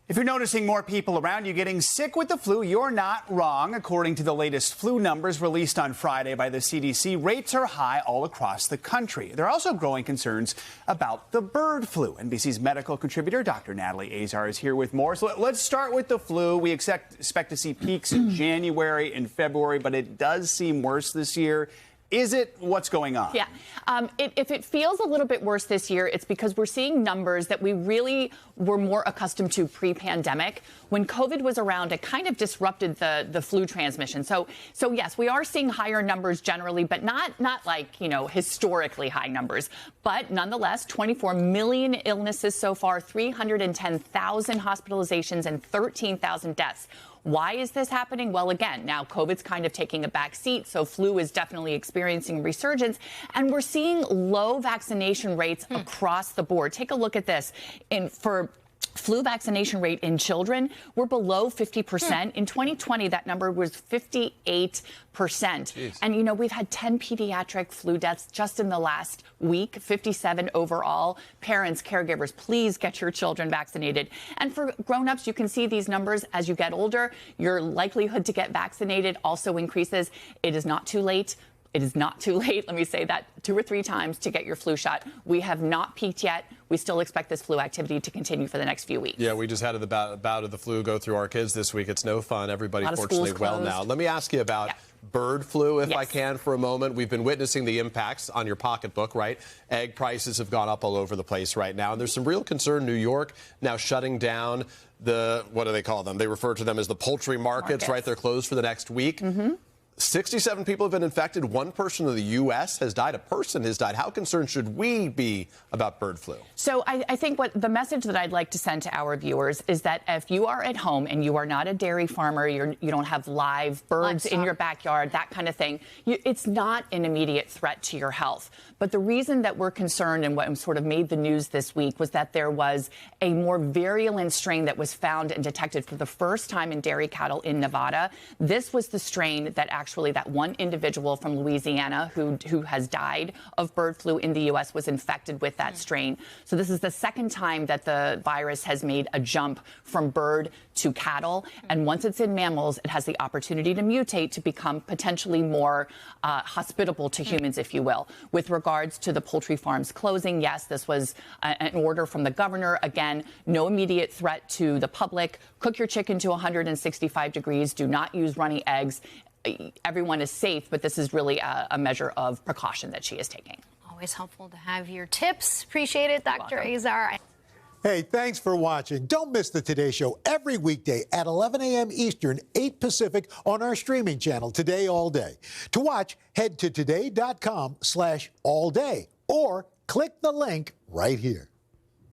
If you're noticing more people around you getting sick with the flu, you're not wrong. According to the latest flu numbers released on Friday by the CDC, rates are high all across the country. There are also growing concerns about the bird flu. NBC's medical contributor, Dr. Natalie Azar, is here with more. So let's start with the flu. We expect to see peaks in January and February, but it does seem worse this year. Is it? What's going on? Yeah. If it feels a little bit worse this year, it's because we're seeing numbers that we really were more accustomed to pre-pandemic. When COVID was around, it kind of disrupted the flu transmission. So yes, we are seeing higher numbers generally, but not like, historically high numbers. But nonetheless, 24 million illnesses so far, 310,000 hospitalizations, and 13,000 deaths. Why is this happening? Well, again, now COVID's kind of taking a back seat, so flu is definitely experiencing resurgence, and we're seeing low vaccination rates across the board. Take a look at this. For flu vaccination rate in children, we're below 50%. In 2020, that number was 58%. Jeez. And, we've had 10 pediatric flu deaths just in the last week, 57 overall. Parents, caregivers, please get your children vaccinated. And for grown-ups, you can see these numbers as you get older. Your likelihood to get vaccinated also increases. It is not too late. It is not too late, let me say that 2 or 3 times, to get your flu shot. We have not peaked yet. We still expect this flu activity to continue for the next few weeks. Yeah, we just had the bout of the flu go through our kids this week. It's no fun. Everybody fortunately well now. Let me ask you about bird flu, if I can, for a moment. We've been witnessing the impacts on your pocketbook, right? Egg prices have gone up all over the place right now. And there's some real concern. New York now shutting down what do they call them? They refer to them as the poultry markets, right? They're closed for the next week. 67 people have been infected. 1 person in the U.S. has died. A person has died. How concerned should we be about bird flu? So I think what the message that I'd like to send to our viewers is that if you are at home and you are not a dairy farmer, you don't have live birds in your backyard, that kind of thing, it's not an immediate threat to your health. But the reason that we're concerned and what sort of made the news this week was that there was a more virulent strain that was found and detected for the first time in dairy cattle in Nevada. This was the strain that actually that one individual from Louisiana who has died of bird flu in the U.S. was infected with that strain. So this is the second time that the virus has made a jump from bird to cattle. And once it's in mammals, it has the opportunity to mutate to become potentially more hospitable to humans, if you will. With regards to the poultry farms closing, yes, this was an order from the governor. Again, no immediate threat to the public. Cook your chicken to 165 degrees. Do not use runny eggs. Everyone is safe, but this is really a measure of precaution that she is taking. Always helpful to have your tips. Appreciate it, Dr. Azar. Hey, thanks for watching. Don't miss the Today Show every weekday at 11 a.m. Eastern, 8 Pacific on our streaming channel, Today All Day. To watch, head to today.com/allday or click the link right here.